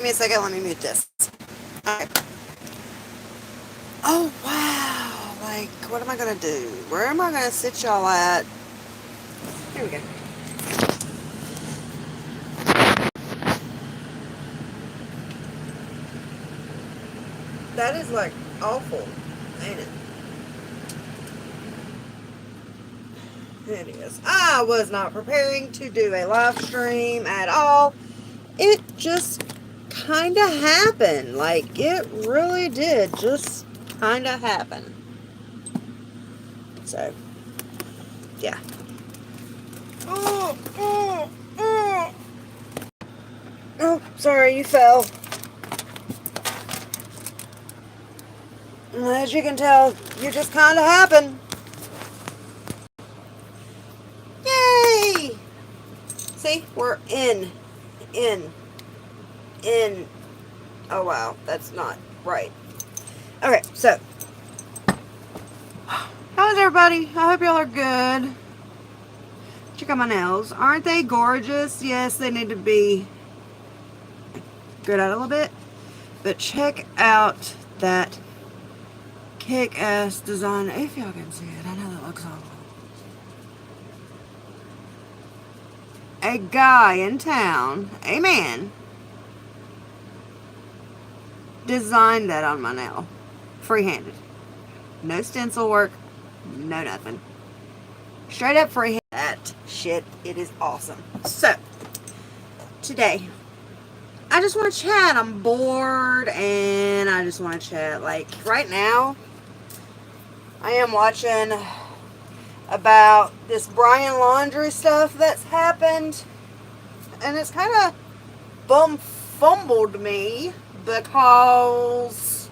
Give me a second, let me mute this. Okay. Oh, wow. Like, what am I going to do? Where am I going to sit y'all at? Here we go. That is, like, awful, ain't it? It is. I was not preparing to do a live stream at all. It just kind of happened. Like, it really did just kind of happen. So, yeah. Oh, sorry, you fell. As you can tell, you just kind of happened. Yay! See, we're in. Oh, wow, that's not right. Okay, so, how's everybody? I hope y'all are good. Check out my nails. Aren't they gorgeous? Yes, they need to be good out a little bit. But check out that kick-ass design. If y'all can see it, I know that looks awful. A guy in town, a man, designed that on my nail. Free-handed. No stencil work. No nothing. Straight up free. That shit, it is awesome. So, today, I just want to chat. I'm bored and I just want to chat. Like, right now, I am watching about this Brian Laundrie stuff that's happened. And it's kind of fumbled me because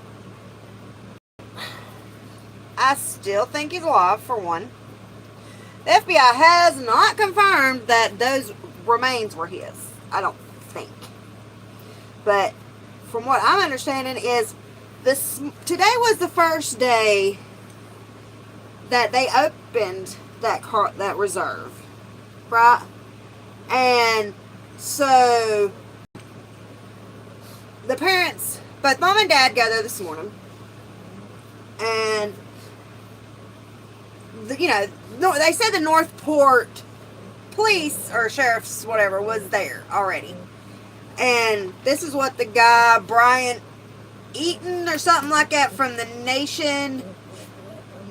I still think he's alive, for one. The FBI has not confirmed that those remains were his. I don't think. But from what I'm understanding is today was the first day that they opened that reserve, right? And so the parents, both mom and dad, go there this morning, and they said the Northport police or sheriff's whatever was there already. And this is what the guy, Brian Eaton or something like that, from the Nation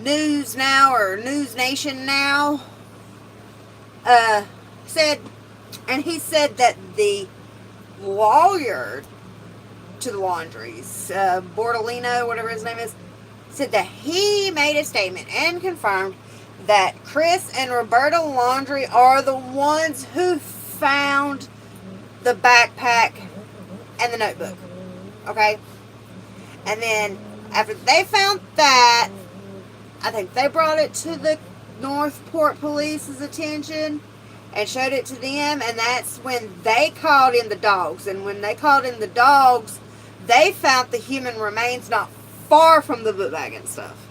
News Now or News Nation Now, said. And he said that the lawyer to the Laundries, Bordolino, whatever his name is, said that he made a statement and confirmed that Chris and Roberta Laundrie are the ones who found the backpack and the notebook. Okay? And then after they found that, I think they brought it to the Northport Police's attention and showed it to them, and that's when they called in the dogs. And when they called in the dogs, they found the human remains not far from the book bag and stuff.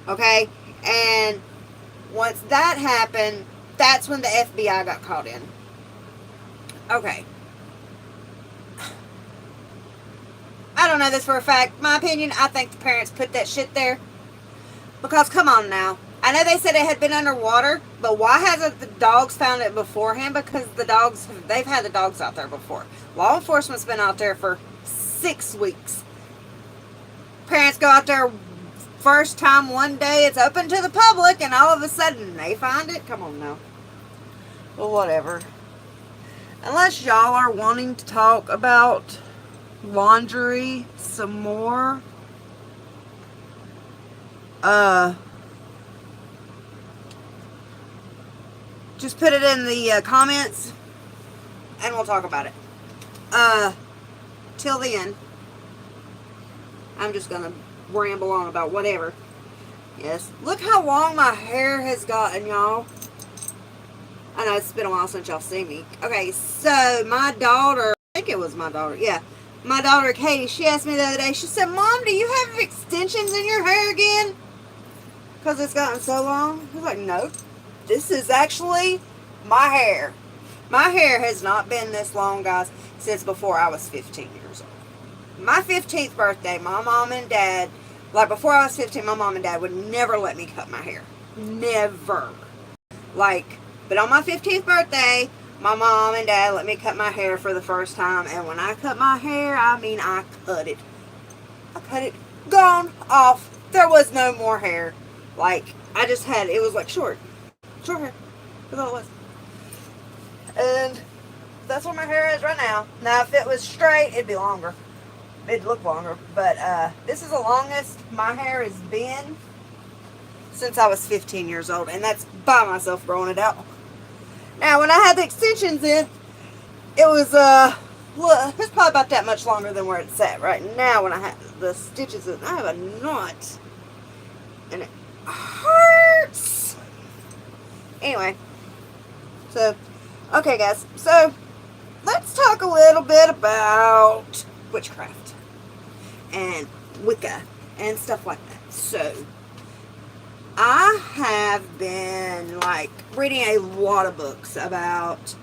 Okay? And once that happened, that's when the FBI got called in. Okay. I don't know this for a fact. My opinion, I think the parents put that shit there. Because, come on now. I know they said it had been underwater, but why hasn't the dogs found it beforehand? Because they've had the dogs out there before. Law enforcement's been out there for 6 weeks. Parents go out there first time one day, it's open to the public, and all of a sudden they find it? Come on now. Well, whatever. Unless y'all are wanting to talk about Laundrie some more, just put it in the comments and we'll talk about it. Till the end, I'm just gonna ramble on about whatever. Yes, look how long my hair has gotten, y'all. I know it's been a while since y'all seen me. Okay, so my daughter, I think it was my daughter, yeah. My daughter Katie, she asked me the other day, she said, Mom, do you have extensions in your hair again? Because it's gotten so long. I was like, no, this is actually my hair. My hair has not been this long, guys, since before I was 15 years old. My 15th birthday, my mom and dad, like before I was 15, my mom and dad would never let me cut my hair. Never. Like, but on my 15th birthday, my mom and dad let me cut my hair for the first time. And when I cut my hair, I mean, I cut it. I cut it. Gone. Off. There was no more hair. Like, I just had, it was like short. Short hair. That's all it was. And that's where my hair is right now. Now, if it was straight, it'd be longer. It'd look longer. But this is the longest my hair has been since I was 15 years old. And that's by myself growing it out. Now, when I had the extensions in, it was, well, it's probably about that much longer than where it's at right now. When I had the stitches in, I have a knot. And it hurts. Anyway. So, okay, guys. So, let's talk a little bit about witchcraft and Wicca and stuff like that. So, I have been, like, reading a lot of books about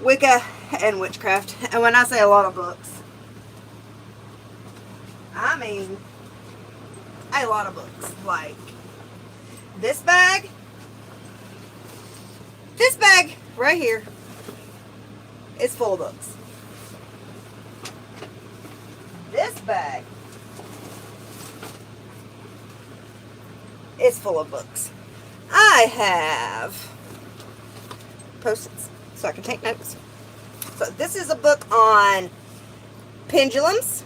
Wicca and witchcraft. And when I say a lot of books, I mean a lot of books. Like, this bag right here is full of books. This bag is full of books. I have Post-its so I can take notes. So this is a book on pendulums.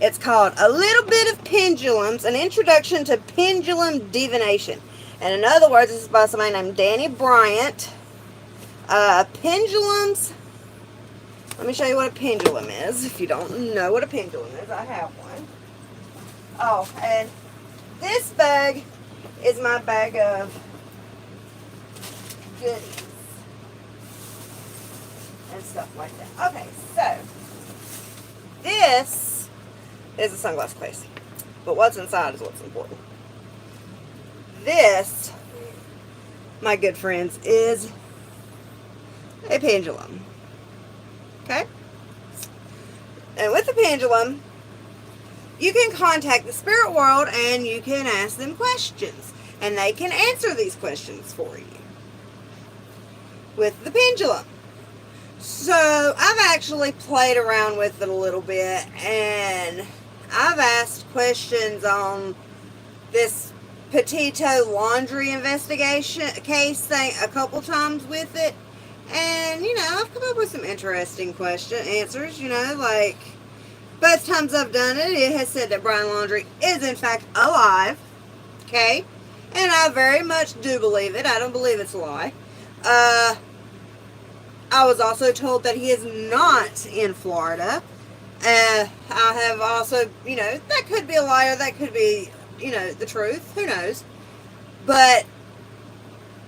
It's called A Little Bit of Pendulums, An Introduction to Pendulum Divination. And in other words, this is by somebody named Danny Bryant. Pendulums. Let me show you what a pendulum is. If you don't know what a pendulum is, I have one. Oh, and this bag is my bag of goodies and stuff like that. Okay, so this is a sunglass case, but what's inside is what's important. This, my good friends, is a pendulum. Okay? And with the pendulum, you can contact the spirit world and you can ask them questions. And they can answer these questions for you with the pendulum. So, I've actually played around with it a little bit. And I've asked questions on this Petito laundry investigation case thing a couple times with it. And, you know, I've come up with some interesting answers, you know, like, both times I've done it, it has said that Brian Laundrie is, in fact, alive, okay, and I very much do believe it. I don't believe it's a lie. I was also told that he is not in Florida. I have also, you know, that could be a lie or that could be, you know, the truth. Who knows? But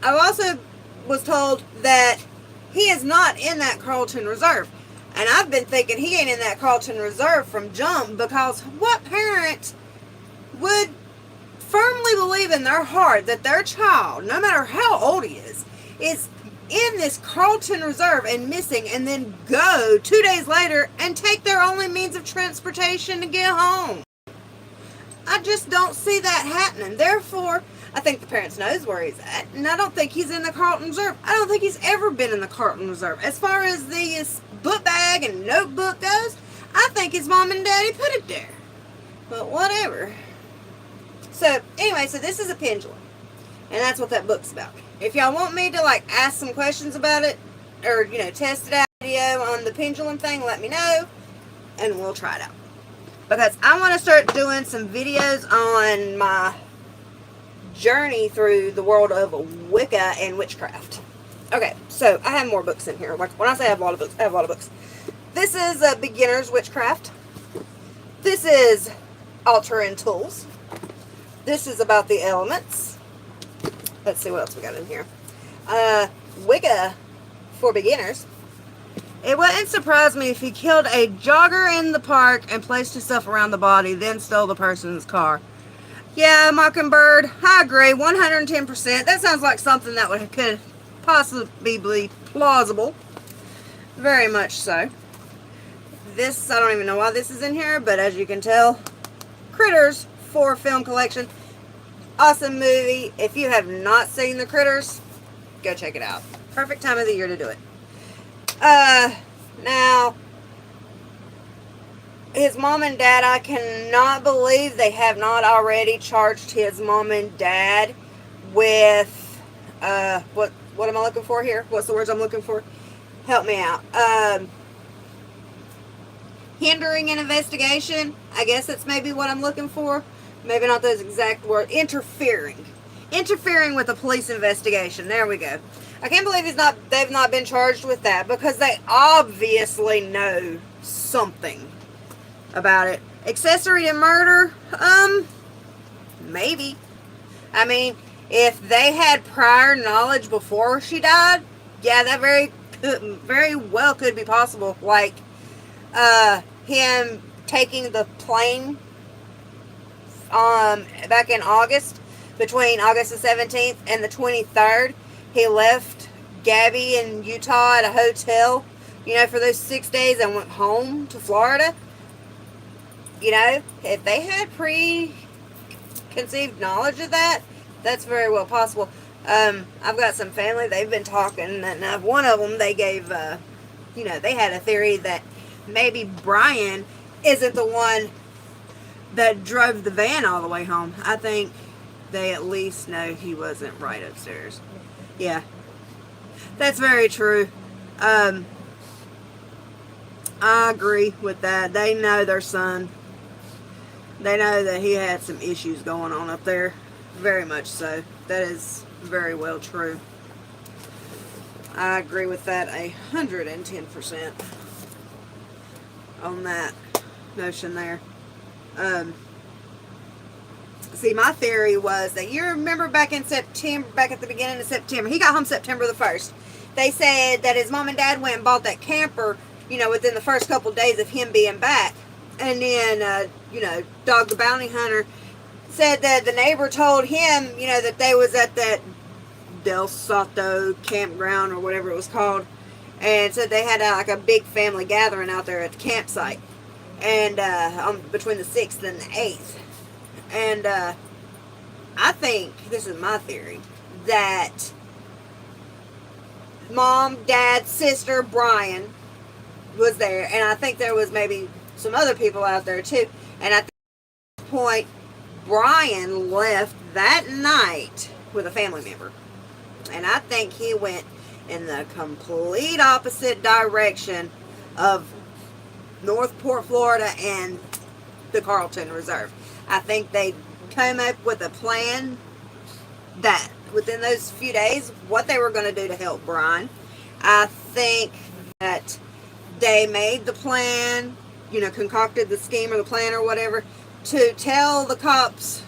I also was told that he is not in that Carlton Reserve. And I've been thinking he ain't in that Carlton Reserve from jump, because what parent would firmly believe in their heart that their child, no matter how old he is in this Carlton Reserve and missing, and then go 2 days later and take their only means of transportation to get home? I just don't see that happening. Therefore, I think the parents knows where he's at, and I don't think he's in the Carlton Reserve. I don't think he's ever been in the Carlton Reserve. As far as the book bag and notebook goes, I think his mom and daddy put it there. But whatever. So, anyway, so this is a pendulum. And that's what that book's about. If y'all want me to, like, ask some questions about it, or, you know, test it out video on the pendulum thing, let me know, and we'll try it out. Because I want to start doing some videos on my journey through the world of Wicca and witchcraft. Okay, so I have more books in here. Like, when I say I have a lot of books, I have a lot of books. This is Beginner's Witchcraft. This is Altar and Tools. This is about the elements. Let's see what else we got in here. Wicca for beginners. It wouldn't surprise me if he killed a jogger in the park and placed himself around the body, then stole the person's car. Yeah, Mockingbird, I agree, 110%. That sounds like something that could possibly plausible. Very much so. This, I don't even know why this is in here, but as you can tell, Critters 4 film collection. Awesome movie. If you have not seen the Critters, go check it out. Perfect time of the year to do it. Now, his mom and dad, I cannot believe they have not already charged his mom and dad with, what am I looking for here? What's the words I'm looking for? Help me out. Hindering an investigation. I guess that's maybe what I'm looking for. Maybe not those exact words. Interfering with a police investigation. There we go. I can't believe they've not been charged with that, because they obviously know something about it. Accessory to murder? Maybe. I mean, if they had prior knowledge before she died, yeah, that very well could be possible. Like, him taking the plane back in August, between August the 17th and the 23rd, he left Gabby in Utah at a hotel, for those 6 days, and went home to Florida. If they had preconceived knowledge of that, that's very well possible. I've got some family, they've been talking, and one of them, they gave, they had a theory that maybe Brian isn't the one that drove the van all the way home. I think they at least know he wasn't right upstairs. Yeah, that's very true. I agree with that. They know their son. They know that he had some issues going on up there. Very much so. That is very well true. I agree with that 110% on that notion there. See, my theory was that, you remember back in September, back at the beginning of September, he got home September the 1st. They said that his mom and dad went and bought that camper, within the first couple days of him being back. And then, Dog the Bounty Hunter said that the neighbor told him, that they was at that Del Soto campground or whatever it was called. And said they had like a big family gathering out there at the campsite. And between the 6th and the 8th. And I think, this is my theory, that mom, dad, sister, Brian was there. And I think there was maybe some other people out there too. And at this point, Brian left that night with a family member. And I think he went in the complete opposite direction of Northport, Florida and the Carlton Reserve. I think they came up with a plan that within those few days, what they were going to do to help Brian. I think that they made the plan, concocted the scheme or the plan or whatever, to tell the cops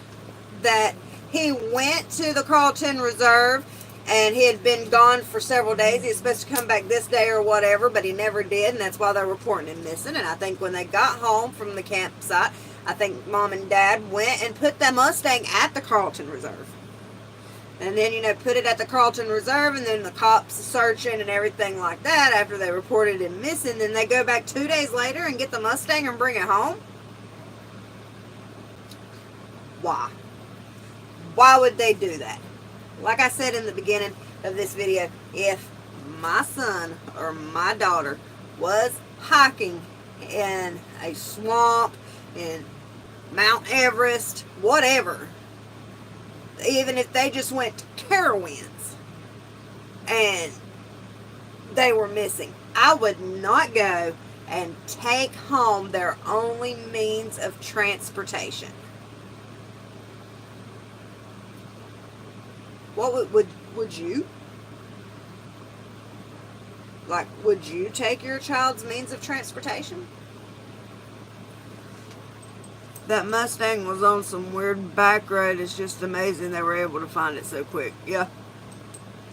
that he went to the Carlton Reserve and he had been gone for several days. He was supposed to come back this day or whatever, but he never did, and that's why they're reporting him missing. And I think when they got home from the campsite, I think mom and dad went and put that Mustang at the Carlton Reserve. And then, put it at the Carlton Reserve, and then the cops searching and everything like that after they reported him missing. Then they go back 2 days later and get the Mustang and bring it home. Why? Why would they do that? Like I said in the beginning of this video, if my son or my daughter was hiking in a swamp, in Mount Everest, whatever, even if they just went to Carowinds and they were missing, I would not go and take home their only means of transportation. What would you? Like, would you take your child's means of transportation? That Mustang was on some weird back road. It's just amazing they were able to find it so quick. Yeah.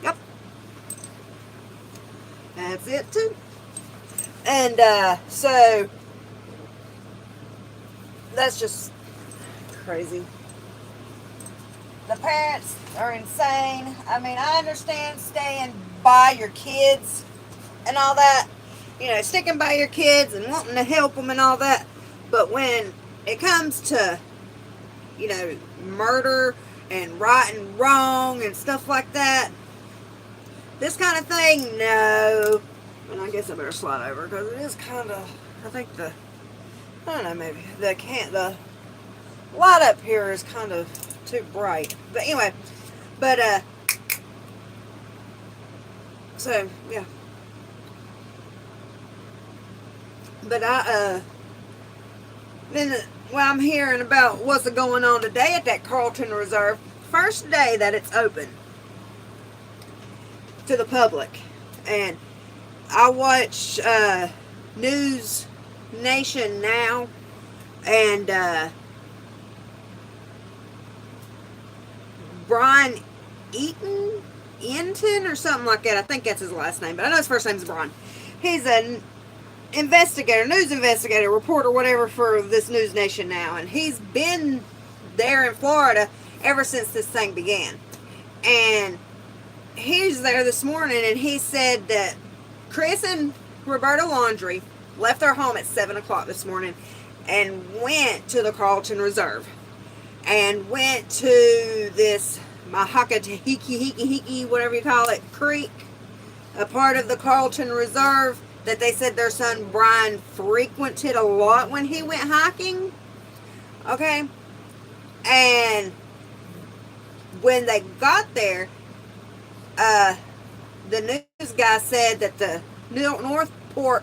Yep. That's it too. And so that's just crazy. The parents are insane. I mean, I understand staying by your kids and all that. You know, sticking by your kids and wanting to help them and all that. But when it comes to, you know, murder and right and wrong and stuff like that, this kind of thing, no. And I guess I better slide over because it is kind of, I think I don't know, maybe the light up here is kind of too bright. But anyway, so, yeah. But then I'm hearing about what's going on today at that Carlton Reserve. First day that it's open to the public. And I watch News Nation now, and Brian Eaton or something like that. I think that's his last name, but I know his first name's Brian. He's an investigator, news investigator, reporter, whatever, for this News Nation now, and he's been there in Florida ever since this thing began. And he's there this morning, and he said that Chris and Roberta Laundrie left their home at 7 o'clock this morning and went to the Carlton Reserve and went to this Mahakatahiki, whatever you call it, creek, a part of the Carlton Reserve that they said their son Brian frequented a lot when he went hiking. Okay? And when they got there, the news guy said that the Northport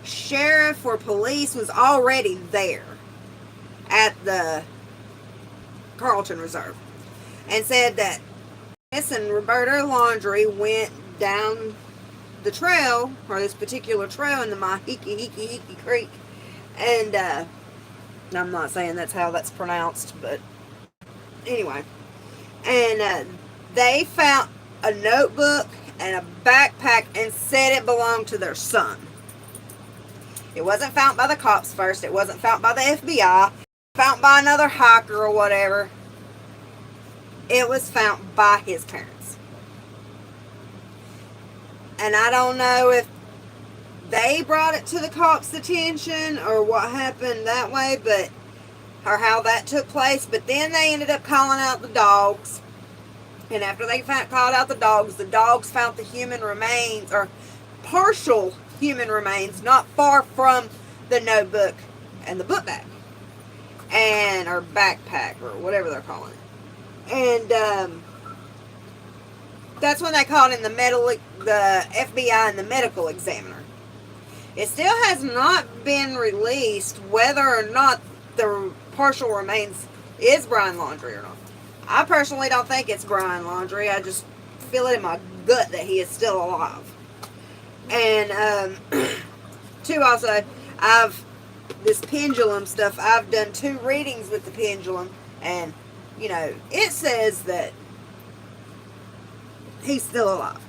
sheriff or police was already there at the Carlton Reserve, and said that Miss and Roberta Laundrie went down the trail, or this particular trail in the Mahiki Creek, and I'm not saying that's how that's pronounced, but anyway, and they found a notebook and a backpack and said it belonged to their son. It wasn't found by the cops first. It wasn't found by the FBI. Found by another hiker or whatever. It was found by his parents. And I don't know if they brought it to the cops' attention or what happened that way, but or how that took place. But then they ended up calling out the dogs. And after they called out the dogs found the human remains, or partial human remains, not far from the notebook and the book bag, and or backpack, or whatever they're calling it. And that's when they called in the FBI and the medical examiner. It still has not been released whether or not the partial remains is Brian Laundrie or not. I personally don't think it's Brian Laundrie. I just feel it in my gut that he is still alive. And two, also, this pendulum stuff, I've done 2 readings with the pendulum, and you know, it says that he's still alive.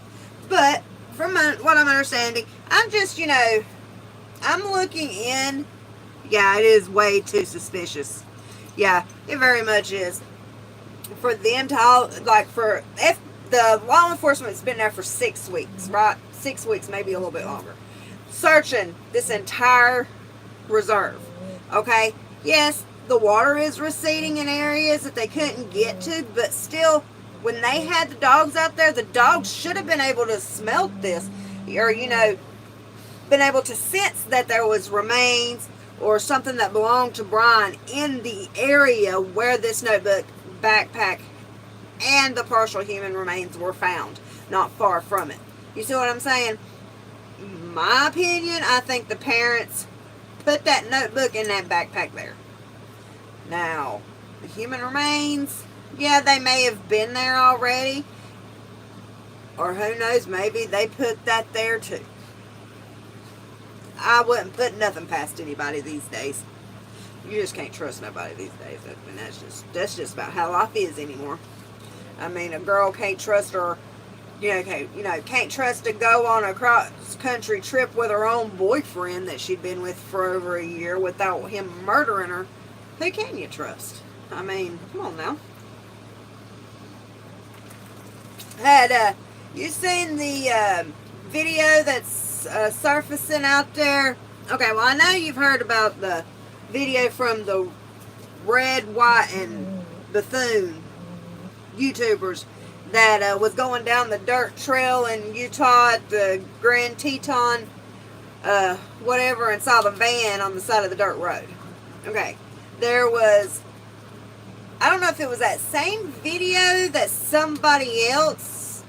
But from what I'm understanding, I'm just, you know, I'm looking in. Yeah, it is way too suspicious. Yeah, it very much is. For them to, like, the law enforcement's been there for 6 weeks, right? 6 weeks, maybe a little bit longer, searching this entire reserve. Okay, yes, the water is receding in areas that they couldn't get to, but still, when they had the dogs out there, the dogs should have been able to smell this, or, you know, been able to sense that there was remains or something that belonged to Brian in the area where this notebook, backpack, and the partial human remains were found, not far from it. You see what I'm saying? My opinion, I think the parents put that notebook in that backpack there. Now, the human remains, yeah, they may have been there already, or who knows, maybe they put that there too. I wouldn't put nothing past anybody these days. You just can't trust nobody these days. I mean, that's just about how life is anymore. I mean, a girl can't trust her, can't trust to go on a cross-country trip with her own boyfriend that she'd been with for over a year without him murdering her. Who can you trust? I mean, come on now. Had You seen the video that's surfacing out there? Okay, well, I know you've heard about the video from the Red, White, and Bethune YouTubers that was going down the dirt trail in Utah at the Grand Teton, whatever, and saw the van on the side of the dirt road. Okay, there was, I don't know if it was that same video that somebody else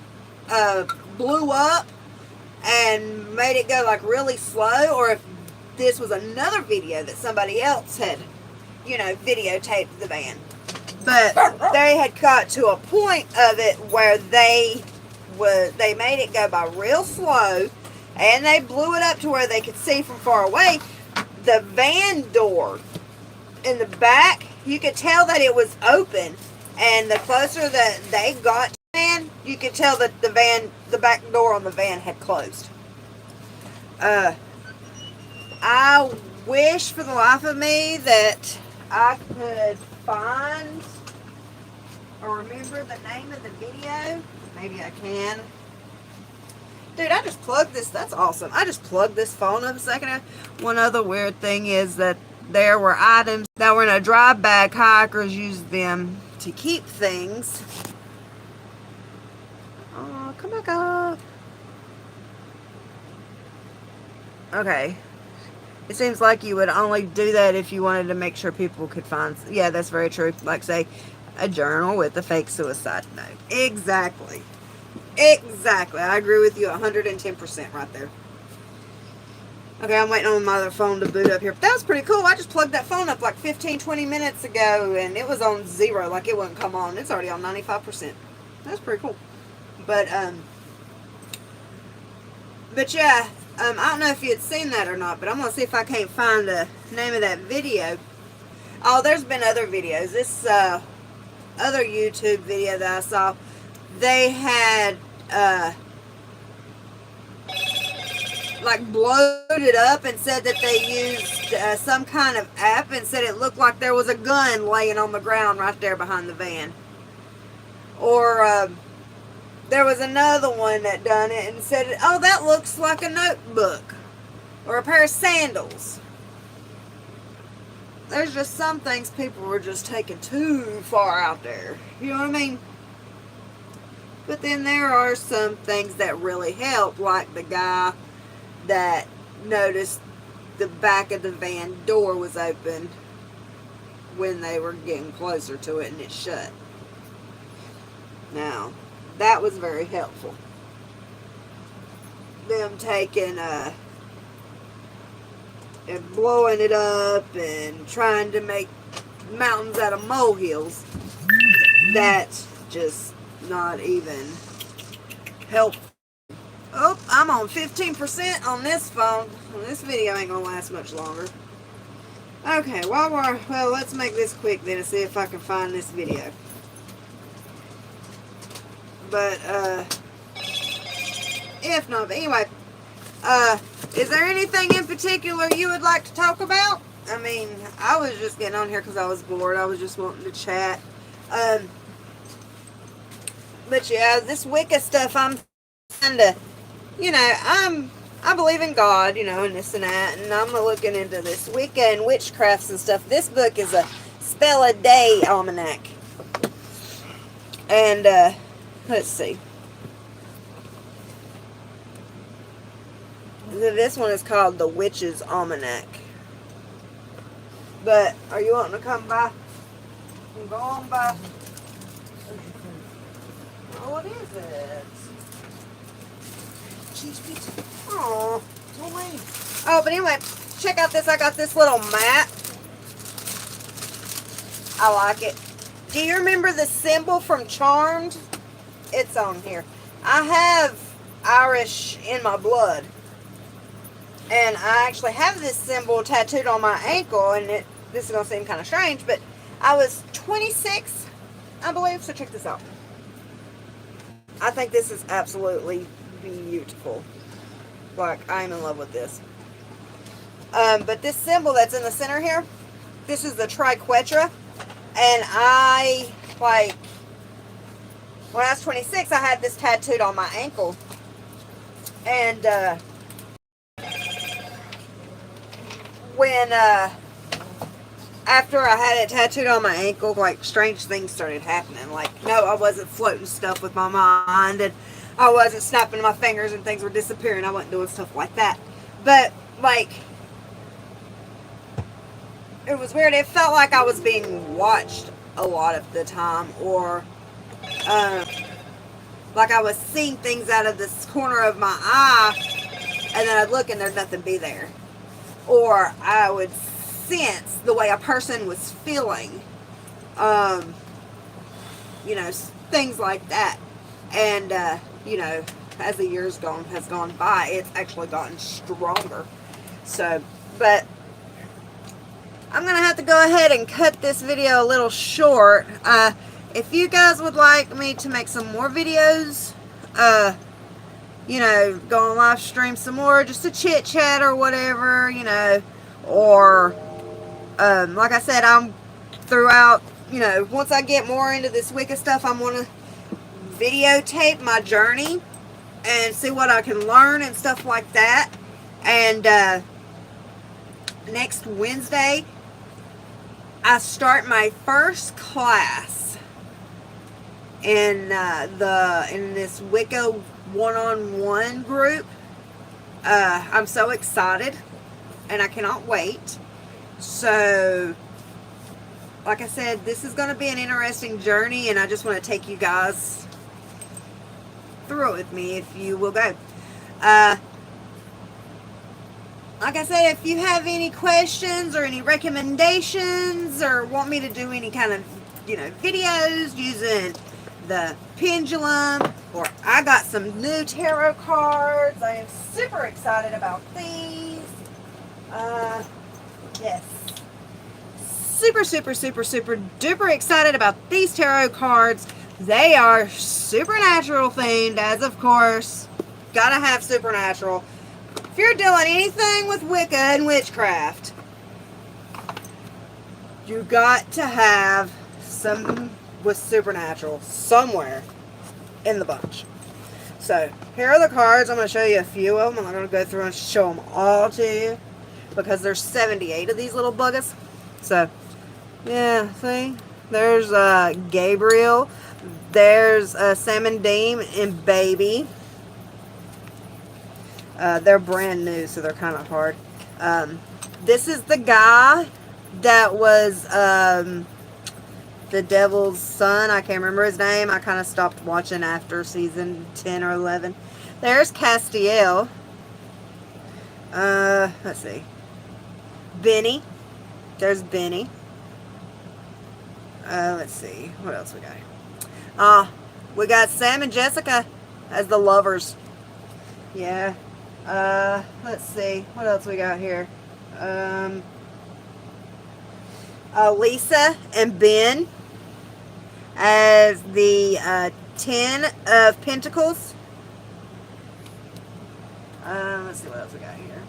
blew up and made it go like really slow, or if this was another video that somebody else had, you know, videotaped the van. But they had got to a point of it where they made it go by real slow, and they blew it up to where they could see from far away. The van door in the back, you could tell that it was open, and the closer that they got to the van, you could tell that the back door on the van had closed. I wish for the life of me that I could find or remember the name of the video. Maybe I can. Dude, I just plugged this. That's awesome. I just plugged this phone up a second ago. One other weird thing is that there were items that were in a dry bag. Hikers used them to keep things. Oh, come back up. Okay. It seems like you would only do that if you wanted to make sure people could find... Yeah, that's very true. Like, say, a journal with a fake suicide note. Exactly. Exactly. I agree with you 110% right there. Okay, I'm waiting on my other phone to boot up here. But that was pretty cool. I just plugged that phone up like 15-20 minutes ago, and it was on 0. Like, it wouldn't come on. It's already on 95%. That's pretty cool. But yeah... I don't know if you had seen that or not, but I'm going to see if I can't find the name of that video. Oh, there's been other videos. This other YouTube video that I saw, they had like blowed it up and said that they used some kind of app, and said it looked like there was a gun laying on the ground right there behind the van. Or there was another one that done it and said, oh, that looks like a notebook or a pair of sandals. There's just some things people were just taking too far out there. You know what I mean? But then there are some things that really help, like the guy that noticed the back of the van door was open when they were getting closer to it and it shut. Now, that was very helpful. Them taking and blowing it up and trying to make mountains out of molehills. That's just not even helpful. Oh, I'm on 15% on this phone. This video ain't gonna last much longer. Okay, well, let's make this quick then and see if I can find this video. But, if not, but anyway, is there anything in particular you would like to talk about? I mean, I was just getting on here because I was bored. I was just wanting to chat. But yeah, this Wicca stuff, I'm kind of, you know, I believe in God, you know, and this and that, and I'm looking into this Wicca and witchcrafts and stuff. This book is a spell a day almanac. And, let's see. This one is called The Witch's Almanac. But, are you wanting to come by? Go on by. Oh, what is it? Cheese pizza. Oh, oh, but anyway, check out this. I got this little map. I like it. Do you remember the symbol from Charmed? It's on here. I have Irish in my blood. And I actually have this symbol tattooed on my ankle. And this is going to seem kind of strange, but I was 26, I believe. So check this out. I think this is absolutely beautiful. Like, I'm in love with this. But this symbol that's in the center here, this is the triquetra. And I, like, when I was 26, I had this tattooed on my ankle. And when after I had it tattooed on my ankle, like, strange things started happening. Like, no, I wasn't floating stuff with my mind, and I wasn't snapping my fingers and things were disappearing. I wasn't doing stuff like that. But, like, it was weird. It felt like I was being watched a lot of the time, or like I was seeing things out of this corner of my eye, and then I'd look and there'd nothing be there. Or I would sense the way a person was feeling, you know, things like that. And you know, as the years has gone by, it's actually gotten stronger. So, but I'm gonna have to go ahead and cut this video a little short. If you guys would like me to make some more videos, you know, go on live stream some more, just a chit chat or whatever, you know, or like I said, I'm throughout, you know, once I get more into this Wicca stuff, I'm going to videotape my journey and see what I can learn and stuff like that. And next Wednesday, I start my first class in this Wicca one-on-one group. I'm so excited and I cannot wait. So, like I said, this is going to be an interesting journey, and I just want to take you guys through it with me, if you will go. Like I said, if you have any questions or any recommendations, or want me to do any kind of, you know, videos using the pendulum, or I got some new tarot cards. I am super excited about these. Yes. Super duper excited about these tarot cards. They are supernatural themed, as of course. Gotta have supernatural. If you're doing anything with Wicca and witchcraft, you got to have some with supernatural somewhere in the bunch. So, here are the cards. I'm going to show you a few of them. I'm not going to go through and show them all to you, because there's 78 of these little buggers. So, yeah, see? There's Gabriel. There's Sam and Dean and Baby. They're brand new, so they're kind of hard. This is the guy that was the devil's son. I can't remember his name. I kind of stopped watching after season 10 or 11. There's Castiel. Let's see. Benny. There's Benny. Let's see. What else we got? We got Sam and Jessica as the lovers. Yeah. Let's see. What else we got here? Lisa and Ben as the 10 of Pentacles. Let's see what else we got here.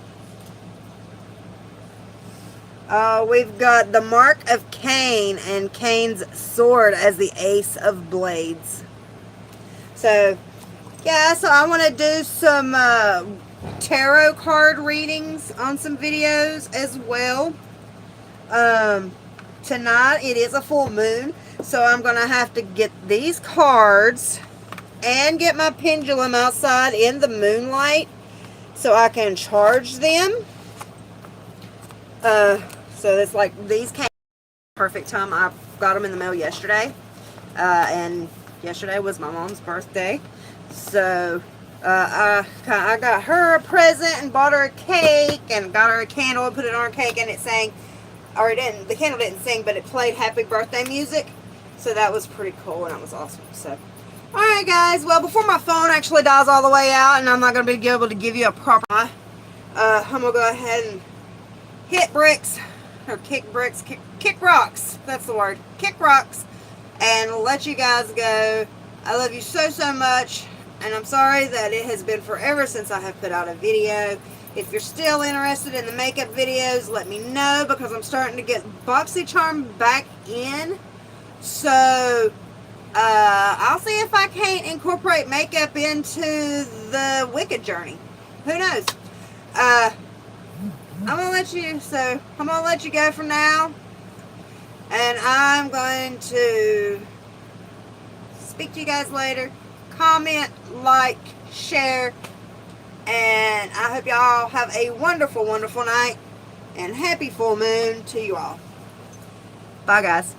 We've got the Mark of Cain and Cain's sword as the Ace of Blades. So, yeah, so I want to do some tarot card readings on some videos as well. Tonight, it is a full moon, so I'm going to have to get these cards and get my pendulum outside in the moonlight so I can charge them. So it's like, these came perfect time. I got them in the mail yesterday, and yesterday was my mom's birthday, so I got her a present and bought her a cake and got her a candle and put it on her cake, and it sang, or it didn't, the candle didn't sing, but it played happy birthday music, so that was pretty cool, and that was awesome. So, alright guys, well, before my phone actually dies all the way out and I'm not going to be able to give you a proper, I'm going to go ahead and hit bricks, or kick bricks, kick rocks, that's the word, kick rocks, and let you guys go. I love you so much, and I'm sorry that it has been forever since I have put out a video. If you're still interested in the makeup videos, let me know, because I'm starting to get BoxyCharm back in, so I'll see if I can't incorporate makeup into the Wicca journey. Who knows? I'm gonna let you go for now, and I'm going to speak to you guys later. Comment, like, share, and I hope y'all have a wonderful, wonderful night, and happy full moon to you all. Bye, guys.